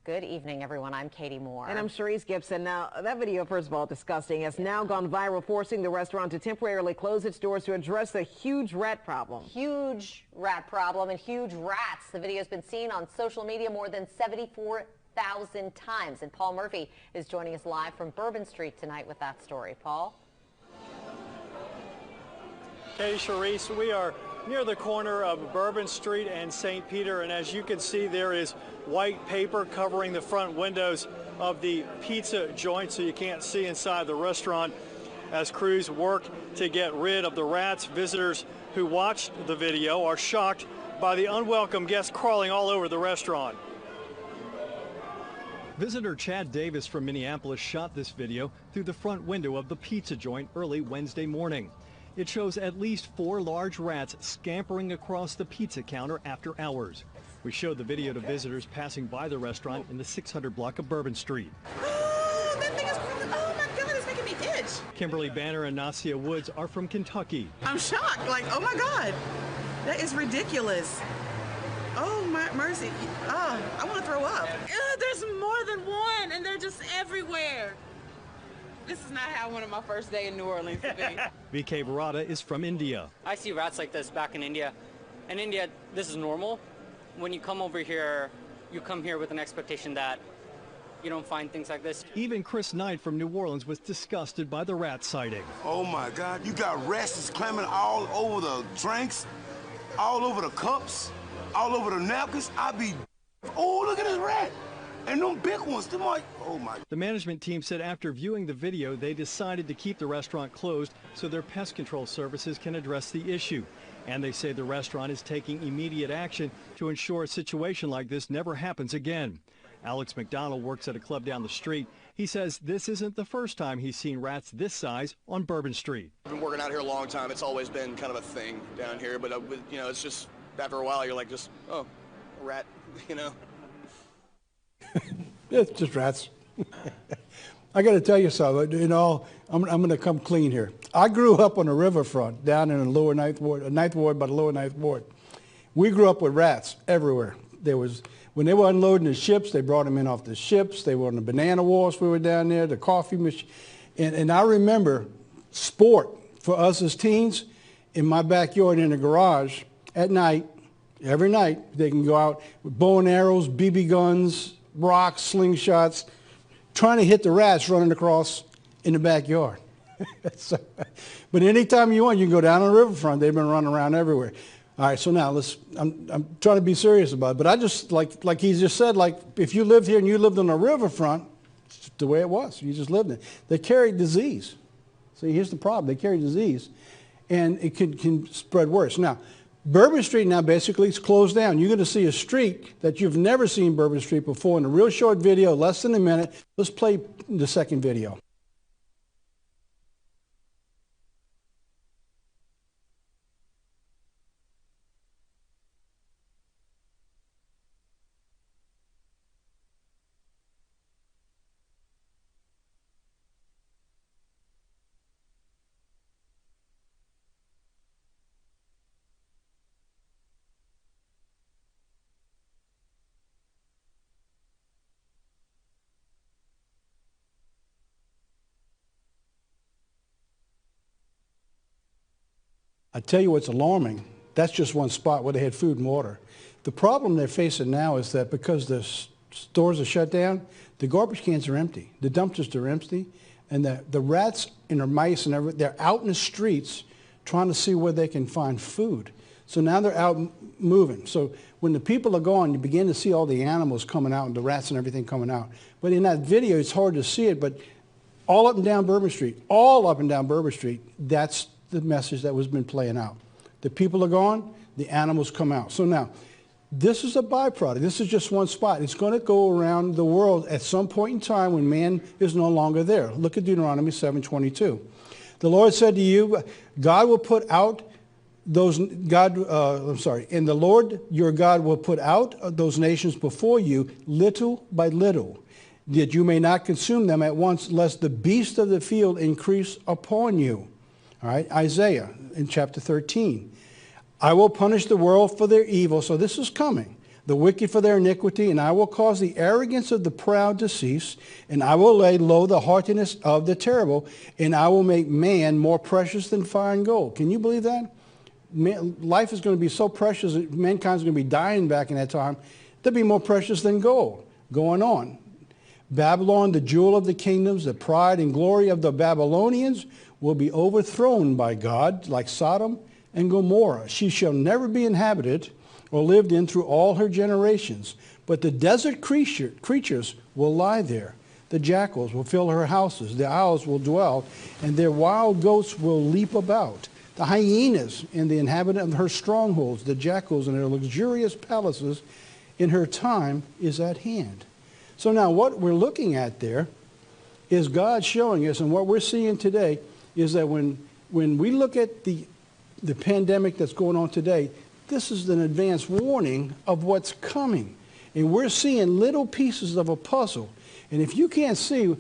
Good evening, everyone. I'm Katie Moore. And I'm Sharice Gibson. Now, that video, first of all, disgusting, has now gone viral, forcing the restaurant to temporarily close its doors to address the huge rat problem. Huge rat problem and huge rats. The video has been seen on social media more than 74,000 times. And Paul Murphy is joining us live from Bourbon Street tonight with that story. Paul? Katie, Sharice, we are near the corner of Bourbon Street and St. Peter, and as you can see, there is white paper covering the front windows of the pizza joint so you can't see inside the restaurant as crews work to get rid of the rats. Visitors who watched the video are shocked by the unwelcome guests crawling all over the restaurant. Visitor Chad Davis from Minneapolis shot this video through the front window of the pizza joint early Wednesday morning. It shows at least 4 large rats scampering across the pizza counter after hours. We showed the video to visitors passing by the restaurant in the 600 block of Bourbon Street. Oh, that thing is crawling. Oh my God, it's making me itch. Kimberly Banner and Nasia Woods are from Kentucky. I'm shocked. Like, oh my God, that is ridiculous. Oh my mercy. Oh, I want to throw up. There's more than one, and they're just everywhere. This is not how I wanted my first day in New Orleans to be. VK Barada is from India. I see rats like this back in India. In India, this is normal. When you come over here, you come here with an expectation that you don't find things like this. Even Chris Knight from New Orleans was disgusted by the rat sighting. Oh my God, you got rats that's climbing all over the drinks, all over the cups, all over the napkins. Oh, look at this rat. And them big ones, them like, oh my. The management team said after viewing the video, they decided to keep the restaurant closed so their pest control services can address the issue. And they say the restaurant is taking immediate action to ensure a situation like this never happens again. Alex McDonald works at a club down the street. He says this isn't the first time he's seen rats this size on Bourbon Street. I've been working out here a long time. It's always been kind of a thing down here, but you know, it's just after a while you're like, just, oh, a rat, you know. It's just rats. I got to tell you something. You know, I'm going to come clean here. I grew up on the riverfront down in the lower Ninth Ward, by the lower Ninth Ward. We grew up with rats everywhere. When they were unloading the ships, they brought them in off the ships. They were on the banana wharfs. We were down there, the coffee machine. And I remember sport for us as teens in my backyard in the garage at night. Every night they can go out with bow and arrows, BB guns, rocks, slingshots, trying to hit the rats running across in the backyard. But anytime you want, you can go down on the riverfront. They've been running around everywhere. All right, so now I'm trying to be serious about it. But I just, like he just said, like if you lived here and you lived on the riverfront, it's the way it was. You just lived there. They carried disease. See, here's the problem. They carry disease, and it can spread worse. Now, Bourbon Street now basically is closed down. You're going to see a street that you've never seen Bourbon Street before in a real short video, less than a minute. Let's play the second video. I tell you what's alarming, that's just one spot where they had food and water. The problem they're facing now is that because the stores are shut down, the garbage cans are empty, the dumpsters are empty, and the rats and the mice and everything, they're out in the streets trying to see where they can find food. So now they're out moving. So when the people are gone, you begin to see all the animals coming out and the rats and everything coming out. But in that video, it's hard to see it, but all up and down Bourbon Street, that's the message that was been playing out. The people are gone, the animals come out. So now, this is a byproduct. This is just one spot. It's going to go around the world at some point in time when man is no longer there. Look at Deuteronomy 7:22. The Lord said to you, God will put out those, and the Lord your God will put out those nations before you little by little, that you may not consume them at once, lest the beasts of the field increase upon you. All right, Isaiah in chapter 13. I will punish the world for their evil. So this is coming. the wicked for their iniquity, and I will cause the arrogance of the proud to cease, and I will lay low the haughtiness of the terrible, and I will make man more precious than fine gold. Can you believe that? Life is going to be so precious that mankind's going to be dying back in that time. They'll be more precious than gold. Going on. Babylon, the jewel of the kingdoms, the pride and glory of the Babylonians, will be overthrown by God like Sodom and Gomorrah. She shall never be inhabited or lived in through all her generations. But the desert creatures will lie there. The jackals will fill her houses. The owls will dwell, and their wild goats will leap about. The hyenas and the inhabitant of her strongholds, the jackals and their luxurious palaces, in her time is at hand. So now what we're looking at there is God showing us, and what we're seeing today is that when we look at the pandemic that's going on today, this is an advance warning of what's coming. And we're seeing little pieces of a puzzle. And if you can't see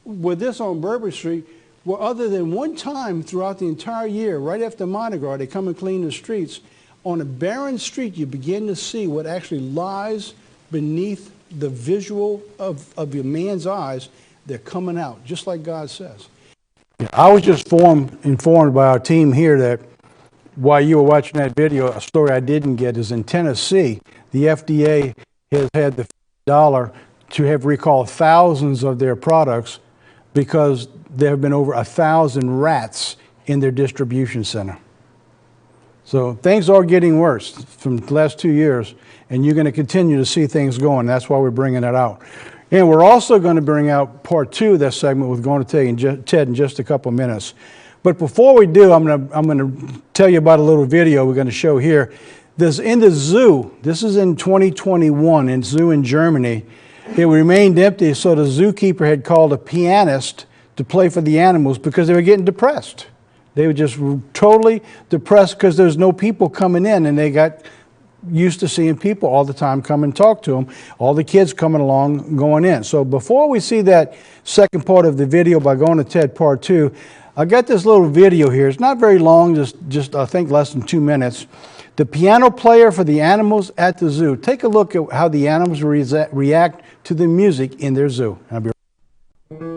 with this on Bourbon Street, well, other than one time throughout the entire year, right after Mardi Gras, they come and clean the streets, on a barren street, you begin to see what actually lies beneath the visual of your man's eyes. They're coming out, just like God says. I was just informed by our team here that while you were watching that video, a story I didn't get is in Tennessee, the FDA has had the $50 to have recalled thousands of their products because there have been over 1,000 rats in their distribution center. So things are getting worse from the last 2 years, and you're going to continue to see things going. That's why we're bringing it out. And we're also going to bring out part 2 of that segment with Going to Ted in just a couple minutes. But before we do, I'm going to tell you about a little video we're going to show here. This in the zoo. This is in 2021 in zoo in Germany. It remained empty, so the zookeeper had called a pianist to play for the animals because they were getting depressed. They were just totally depressed because there's no people coming in, and they got used to seeing people all the time come and talk to them, all the kids coming along, going in. So before we see that second part of the video by Going to Ted part 2, I got this little video here. It's not very long, just I think less than 2 minutes. The piano player for the animals at the zoo. Take a look at how the animals react to the music in their zoo. I'll be right back.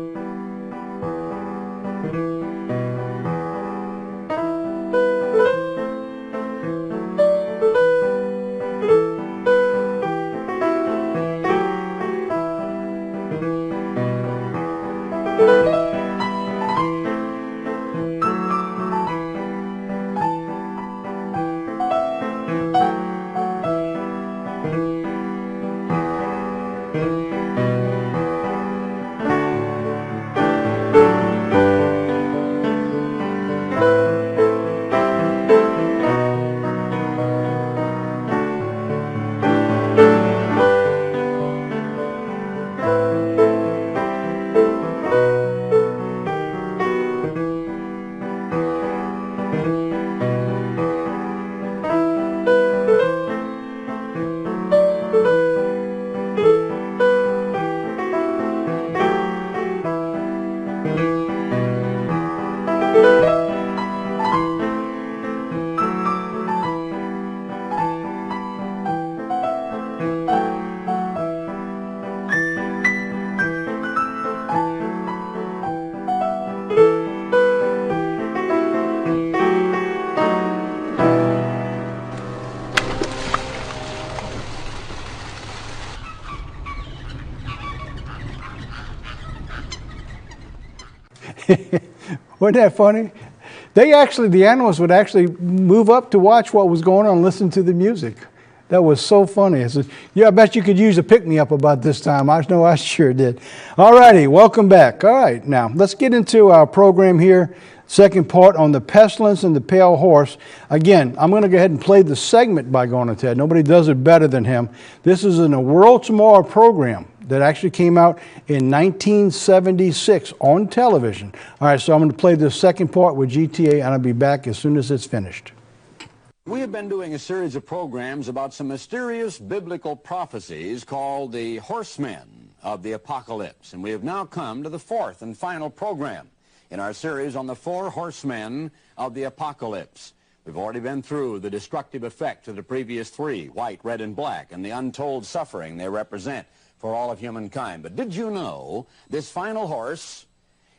Wasn't that funny? The animals would actually move up to watch what was going on and listen to the music. That was so funny. I said, yeah, I bet you could use a pick-me-up about this time. I know I sure did. All righty, welcome back. All right, now let's get into our program here. Second part on the pestilence and the pale horse. Again, I'm going to go ahead and play the segment by Going to Ted. Nobody does it better than him. This is in a World Tomorrow program that actually came out in 1976 on television. All right, so I'm going to play the second part with GTA, and I'll be back as soon as it's finished. We have been doing a series of programs about some mysterious biblical prophecies called the horsemen of the apocalypse. And we have now come to the fourth and final program in our series on the four horsemen of the apocalypse. We've already been through the destructive effects of the previous three, white, red, and black, and the untold suffering they represent for all of humankind. But did you know this final horse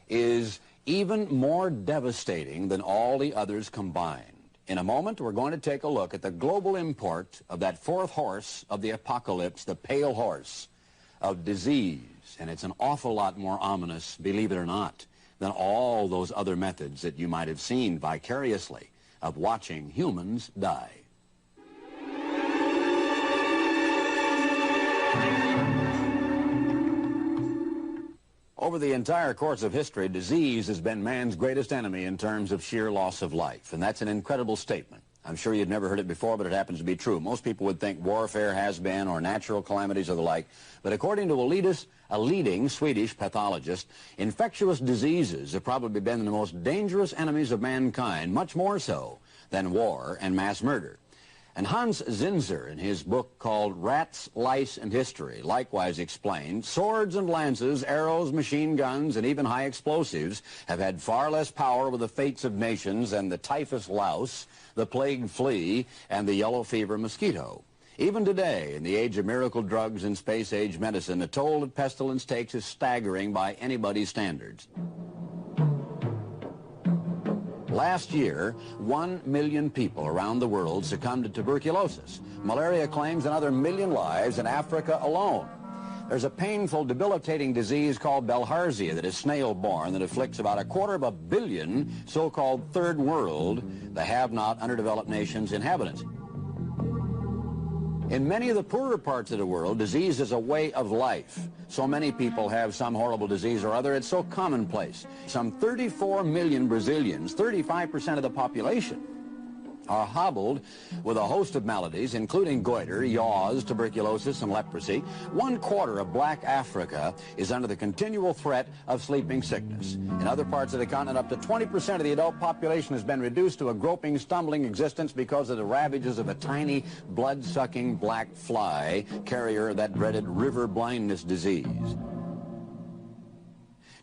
is even more devastating than all the others combined? In a moment, we're going to take a look at the global import of that fourth horse of the apocalypse, the pale horse of disease. And it's an awful lot more ominous, believe it or not, than all those other methods that you might have seen vicariously of watching humans die. Over the entire course of history, disease has been man's greatest enemy in terms of sheer loss of life. And that's an incredible statement. I'm sure you've never heard it before, but it happens to be true. Most people would think warfare has been, or natural calamities or the like. But according to a leading Swedish pathologist, infectious diseases have probably been the most dangerous enemies of mankind, much more so than war and mass murder. And Hans Zinzer, in his book called Rats, Lice, and History, likewise explained, swords and lances, arrows, machine guns, and even high explosives have had far less power over the fates of nations than the typhus louse, the plague flea, and the yellow fever mosquito. Even today, in the age of miracle drugs and space-age medicine, the toll that pestilence takes is staggering by anybody's standards. Last year, 1 million people around the world succumbed to tuberculosis. Malaria claims another 1 million lives in Africa alone. There's a painful, debilitating disease called bilharzia that is snail-borne that afflicts about 250 million so-called third world, the have-not, underdeveloped nations' inhabitants. In many of the poorer parts of the world, disease is a way of life. So many people have some horrible disease or other, it's so commonplace. Some 34 million Brazilians, 35% of the population, are hobbled with a host of maladies, including goiter, yaws, tuberculosis, and leprosy. 1/4 of black Africa is under the continual threat of sleeping sickness. In other parts of the continent, up to 20% of the adult population has been reduced to a groping, stumbling existence because of the ravages of a tiny, blood-sucking black fly, carrier of that dreaded river blindness disease.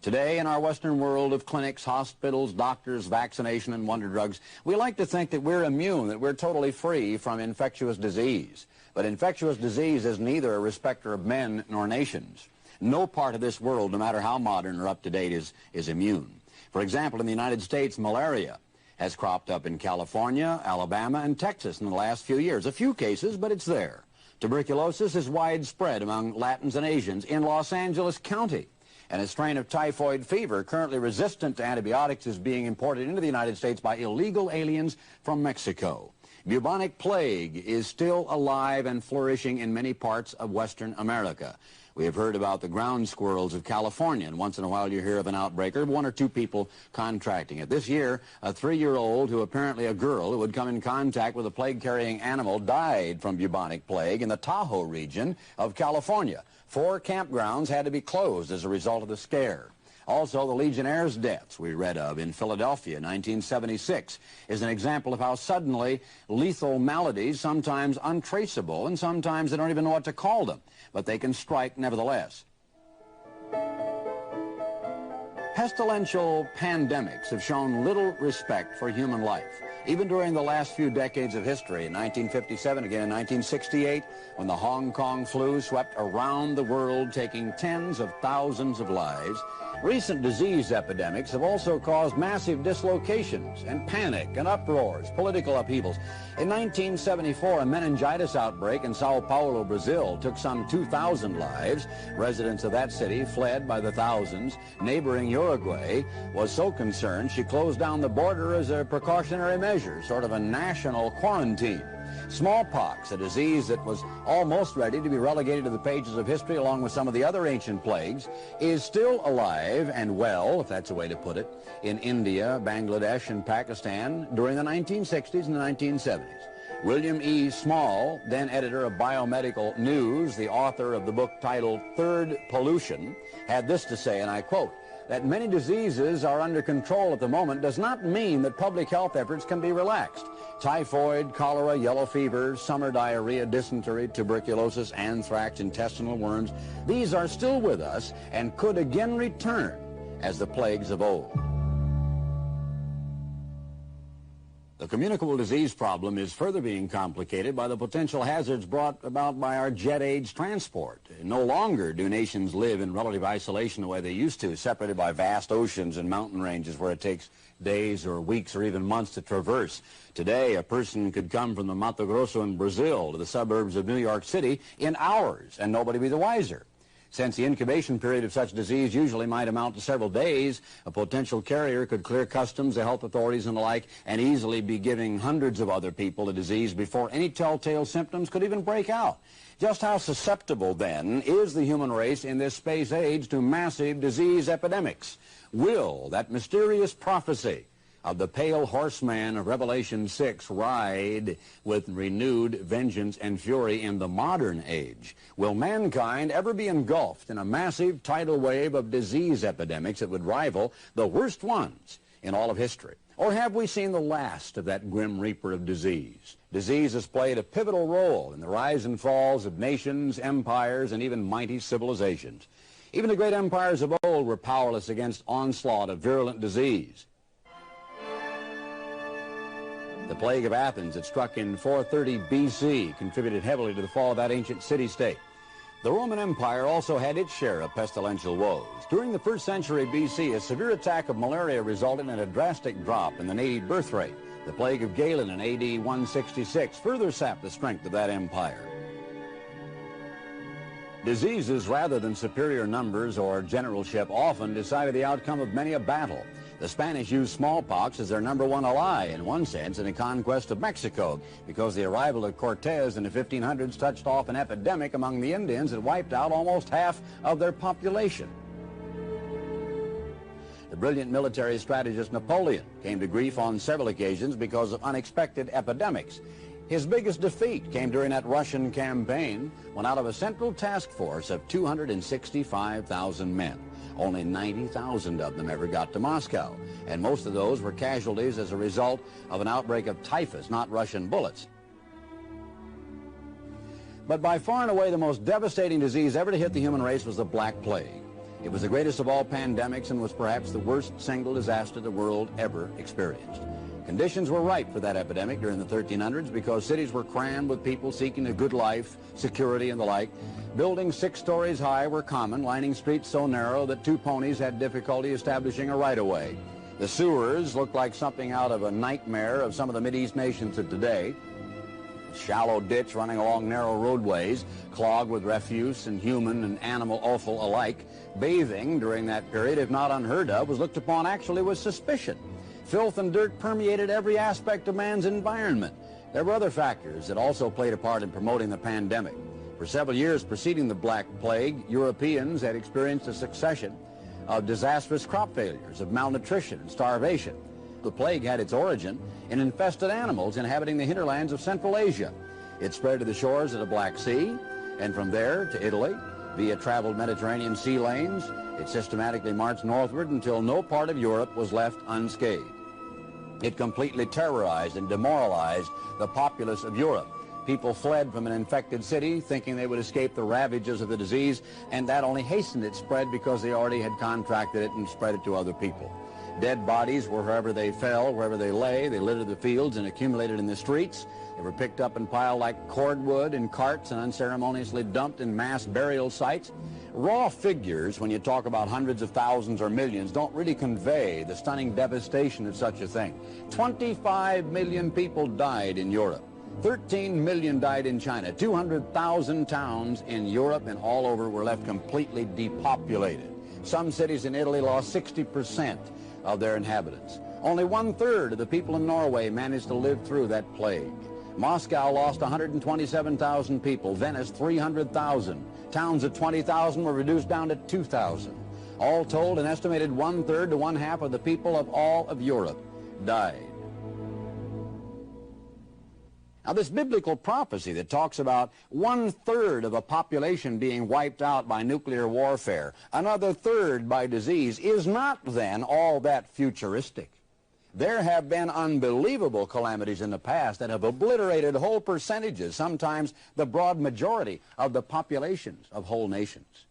Today, in our Western world of clinics, hospitals, doctors, vaccination, and wonder drugs, we like to think that we're immune, that we're totally free from infectious disease. But infectious disease is neither a respecter of men nor nations. No part of this world, no matter how modern or up-to-date, is immune. For example, in the United States, malaria has cropped up in California, Alabama, and Texas in the last few years. A few cases, but it's there. Tuberculosis is widespread among Latins and Asians in Los Angeles County. And a strain of typhoid fever, currently resistant to antibiotics, is being imported into the United States by illegal aliens from Mexico. Bubonic plague is still alive and flourishing in many parts of Western America. We have heard about the ground squirrels of California, and once in a while you hear of an outbreak or 1 or 2 people contracting it. This year, a 3-year-old, who apparently a girl who had come in contact with a plague-carrying animal, died from bubonic plague in the Tahoe region of California. 4 campgrounds had to be closed as a result of the scare. Also, the Legionnaires' deaths we read of in Philadelphia in 1976 is an example of how suddenly lethal maladies, sometimes untraceable, and sometimes they don't even know what to call them, but they can strike nevertheless. Pestilential pandemics have shown little respect for human life. Even during the last few decades of history, in 1957, again in 1968, when the Hong Kong flu swept around the world, taking tens of thousands of lives, recent disease epidemics have also caused massive dislocations and panic and uproars, political upheavals. In 1974, a meningitis outbreak in Sao Paulo, Brazil, took some 2,000 lives. Residents of that city fled by the thousands. Neighboring Uruguay was so concerned she closed down the border as a precautionary measure, sort of a national quarantine. Smallpox, a disease that was almost ready to be relegated to the pages of history along with some of the other ancient plagues, is still alive and well, if that's a way to put it, in India, Bangladesh, and Pakistan during the 1960s and the 1970s. William E. Small, then editor of Biomedical News, the author of the book titled Third Pollution, had this to say, and I quote, "That many diseases are under control at the moment does not mean that public health efforts can be relaxed. Typhoid, cholera, yellow fever, summer diarrhea, dysentery, tuberculosis, anthrax, intestinal worms, these are still with us and could again return as the plagues of old." The communicable disease problem is further being complicated by the potential hazards brought about by our jet-age transport. No longer do nations live in relative isolation the way they used to, separated by vast oceans and mountain ranges where it takes days or weeks or even months to traverse. Today, a person could come from the Mato Grosso in Brazil to the suburbs of New York City in hours, and nobody be the wiser. Since the incubation period of such disease usually might amount to several days, a potential carrier could clear customs, the health authorities, and the like, and easily be giving hundreds of other people the disease before any telltale symptoms could even break out. Just how susceptible, then, is the human race in this space age to massive disease epidemics? Will that mysterious prophecy of the pale horseman of Revelation 6 ride with renewed vengeance and fury in the modern age? Will mankind ever be engulfed in a massive tidal wave of disease epidemics that would rival the worst ones in all of history? Or have we seen the last of that grim reaper of disease? Disease has played a pivotal role in the rise and falls of nations, empires, and even mighty civilizations. Even the great empires of old were powerless against onslaught of virulent disease. The plague of Athens that struck in 430 BC contributed heavily to the fall of that ancient city-state. The Roman Empire also had its share of pestilential woes. During the 1st century BC, a severe attack of malaria resulted in a drastic drop in the native birth rate. The plague of Galen in AD 166 further sapped the strength of that empire. Diseases, rather than superior numbers or generalship, often decided the outcome of many a battle. The Spanish used smallpox as their #1 ally, in one sense, in the conquest of Mexico, because the arrival of Cortez in the 1500s touched off an epidemic among the Indians that wiped out almost half of their population. The brilliant military strategist Napoleon came to grief on several occasions because of unexpected epidemics. His biggest defeat came during that Russian campaign when, out of a central task force of 265,000 men, only 90,000 of them ever got to Moscow, and most of those were casualties as a result of an outbreak of typhus, not Russian bullets. But by far and away the most devastating disease ever to hit the human race was the Black Plague. It was the greatest of all pandemics and was perhaps the worst single disaster the world ever experienced. Conditions were ripe for that epidemic during the 1300s because cities were crammed with people seeking a good life, security, and the like. Buildings 6 stories high were common, lining streets so narrow that 2 ponies had difficulty establishing a right-of-way. The sewers looked like something out of a nightmare of some of the Mideast nations of today. A shallow ditch running along narrow roadways, clogged with refuse and human and animal offal alike. Bathing during that period, if not unheard of, was looked upon actually with suspicion. Filth and dirt permeated every aspect of man's environment. There were other factors that also played a part in promoting the pandemic. For several years preceding the Black Plague, Europeans had experienced a succession of disastrous crop failures, of malnutrition and starvation. The plague had its origin in infested animals inhabiting the hinterlands of Central Asia. It spread to the shores of the Black Sea, and from there to Italy, via traveled Mediterranean sea lanes. It systematically marched northward until no part of Europe was left unscathed. It completely terrorized and demoralized the populace of Europe. People fled from an infected city thinking they would escape the ravages of the disease, and that only hastened its spread because they already had contracted it and spread it to other people. Dead bodies were wherever they fell, wherever they lay. They littered the fields and accumulated in the streets. They were picked up and piled like cordwood in carts and unceremoniously dumped in mass burial sites. Raw figures, when you talk about hundreds of thousands or millions, don't really convey the stunning devastation of such a thing. 25 million people died in Europe. 13 million died in China. 200,000 towns in Europe and all over were left completely depopulated. Some cities in Italy lost 60% of their inhabitants. Only 1/3 of the people in Norway managed to live through that plague. Moscow lost 127,000 people, Venice 300,000. Towns of 20,000 were reduced down to 2,000. All told, an estimated 1/3 to 1/2 of the people of all of Europe died. Now, this biblical prophecy that talks about 1/3 of a population being wiped out by nuclear warfare, another third by disease, is not then all that futuristic. There have been unbelievable calamities in the past that have obliterated whole percentages, sometimes the broad majority of the populations of whole nations.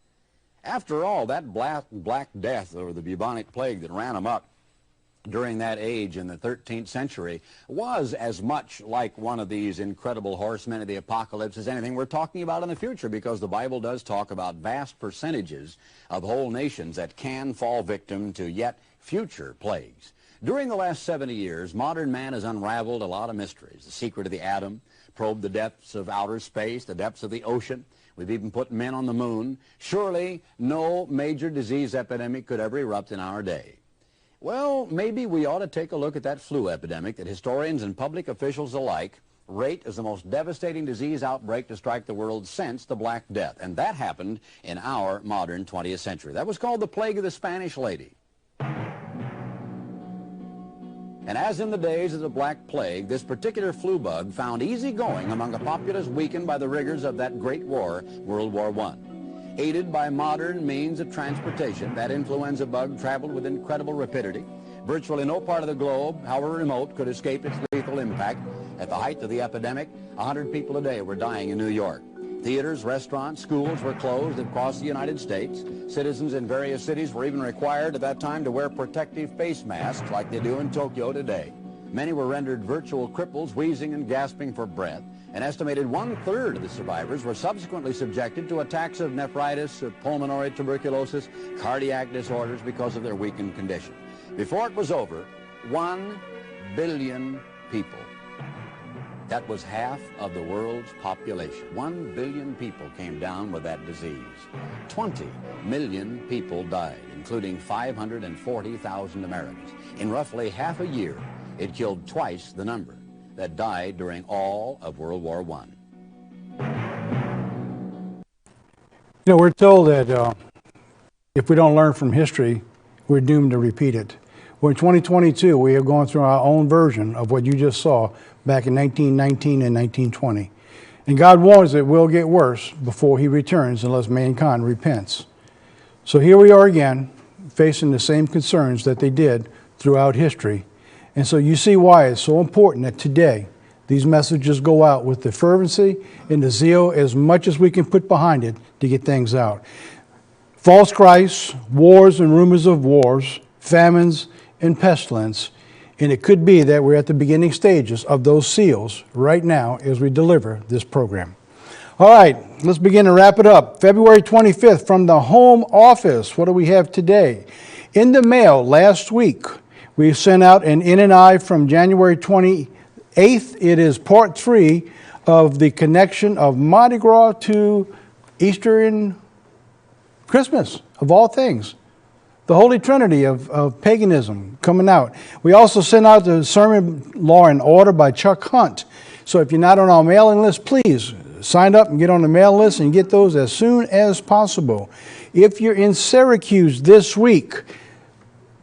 After all, that Black Death, or the bubonic plague that ran amok during that age in the 13th century was as much like one of these incredible horsemen of the apocalypse as anything we're talking about in the future, because the Bible does talk about vast percentages of whole nations that can fall victim to yet future plagues. During the last 70 years, modern man has unraveled a lot of mysteries. The secret of the atom, probed the depths of outer space, the depths of the ocean. We've even put men on the moon. Surely no major disease epidemic could ever erupt in our day. Well, maybe we ought to take a look at that flu epidemic that historians and public officials alike rate as the most devastating disease outbreak to strike the world since the Black Death. And that happened in our modern 20th century. That was called the Plague of the Spanish Lady. And as in the days of the Black Plague, this particular flu bug found easy going among a populace weakened by the rigors of that great war, World War I. Aided by modern means of transportation, that influenza bug traveled with incredible rapidity. Virtually no part of the globe, however remote, could escape its lethal impact. At the height of the epidemic, 100 people a day were dying in New York. Theaters, restaurants, schools were closed across the United States. Citizens in various cities were even required at that time to wear protective face masks like they do in Tokyo today. Many were rendered virtual cripples, wheezing and gasping for breath. An estimated 1/3 of the survivors were subsequently subjected to attacks of nephritis, pulmonary tuberculosis, cardiac disorders because of their weakened condition. Before it was over, 1 billion people. That was half of the world's population. 1 billion people came down with that disease. 20 million people died, including 540,000 Americans. In roughly half a year, it killed twice the number that died during all of World War I. You know, we're told that if we don't learn from history, we're doomed to repeat it. Well, in 2022, we have gone through our own version of what you just saw back in 1919 and 1920. And God warns that it will get worse before he returns unless mankind repents. So here we are again, facing the same concerns that they did throughout history. And so you see why it's so important that today these messages go out with the fervency and the zeal as much as we can put behind it to get things out. False Christs, wars and rumors of wars, famines and pestilence. And it could be that we're at the beginning stages of those seals right now as we deliver this program. All right, let's begin to wrap it up. February 25th from the Home Office. What do we have today? In the mail last week, we sent out an NNI from January 28th. It is part 3 of the connection of Mardi Gras to Easter and Christmas, of all things. The Holy Trinity of paganism coming out. We also sent out the Sermon Law and Order by Chuck Hunt. So if you're not on our mailing list, please sign up and get on the mailing list and get those as soon as possible. If you're in Syracuse this week,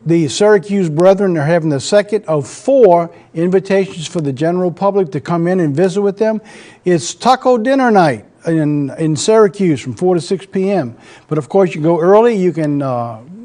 the Syracuse Brethren are having the second of 4 invitations for the general public to come in and visit with them. It's taco dinner night in Syracuse from 4 to 6 p.m. But of course, you go early. You can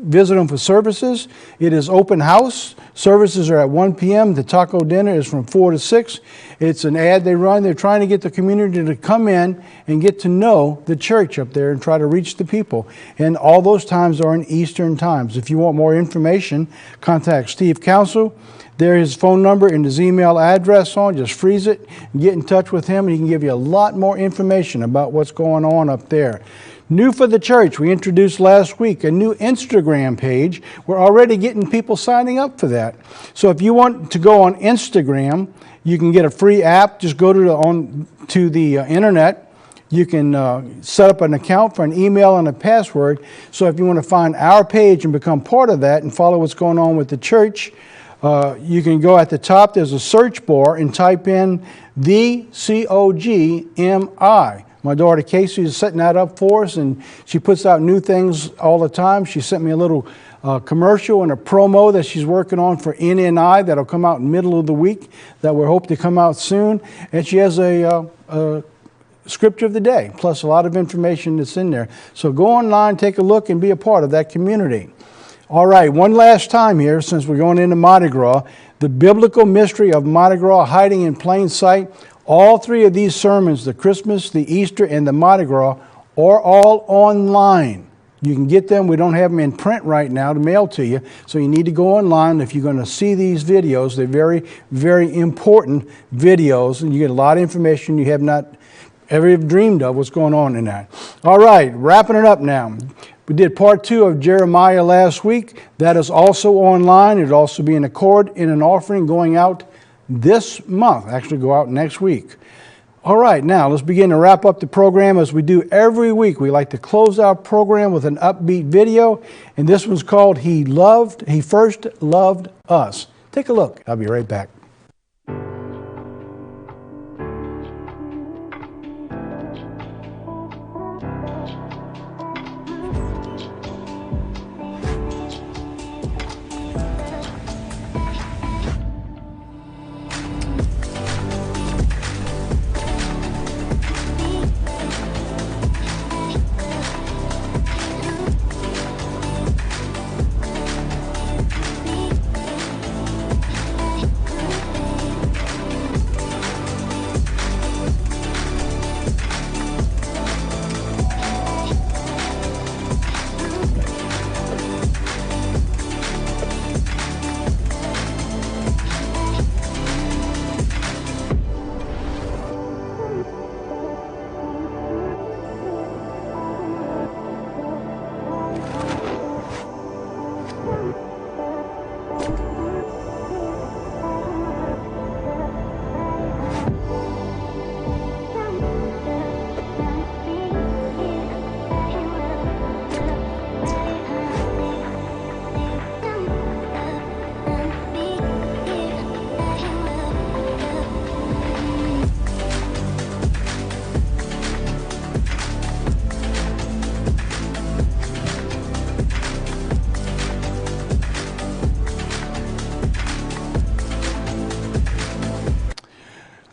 visit them for services. It is open house. Services are at 1 p.m. The taco dinner is from 4 to 6. It's an ad they run. They're trying to get the community to come in and get to know the church up there and try to reach the people. And all those times are in Eastern times. If you want more information, contact Steve Council. There is his phone number and his email address on. Just freeze it and get in touch with him, and he can give you a lot more information about what's going on up there. New for the church, we introduced last week a new Instagram page. We're already getting people signing up for that. So if you want to go on Instagram, you can get a free app. Just go to the internet. You can set up an account for an email and a password. So if you want to find our page and become part of that and follow what's going on with the church, you can go at the top. There's a search bar and type in the COGMI. My daughter Casey is setting that up for us, and she puts out new things all the time. She sent me a little commercial and a promo that she's working on for NNI that'll come out in the middle of the week that we hope to come out soon. And she has a scripture of the day, plus a lot of information that's in there. So go online, take a look, and be a part of that community. All right, one last time here, since we're going into Mardi Gras, the biblical mystery of Mardi Gras hiding in plain sight. All 3 of these sermons, the Christmas, the Easter, and the Mardi Gras, are all online. You can get them. We don't have them in print right now to mail to you. So you need to go online if you're going to see these videos. They're very, very important videos, and you get a lot of information you have not ever dreamed of what's going on in that. All right, wrapping it up now. We did part 2 of Jeremiah last week. That is also online. It'll also be in a cord in an offering going out this month. Actually go out next week. All right, now let's begin to wrap up the program as we do every week. We like to close our program with an upbeat video, and this one's called He First Loved Us. Take a look. I'll be right back.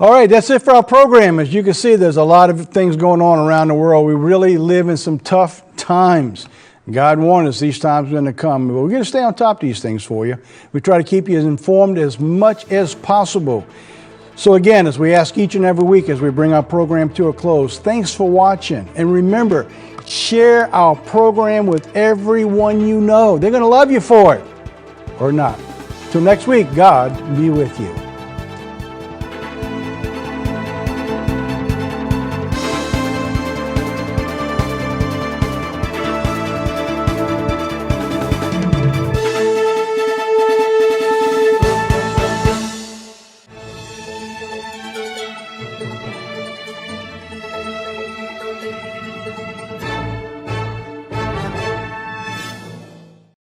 All right, that's it for our program. As you can see, there's a lot of things going on around the world. We really live in some tough times. God warned us these times are going to come. But we're going to stay on top of these things for you. We try to keep you as informed as much as possible. So again, as we ask each and every week as we bring our program to a close, thanks for watching. And remember, share our program with everyone you know. They're going to love you for it, or not. Till next week, God be with you.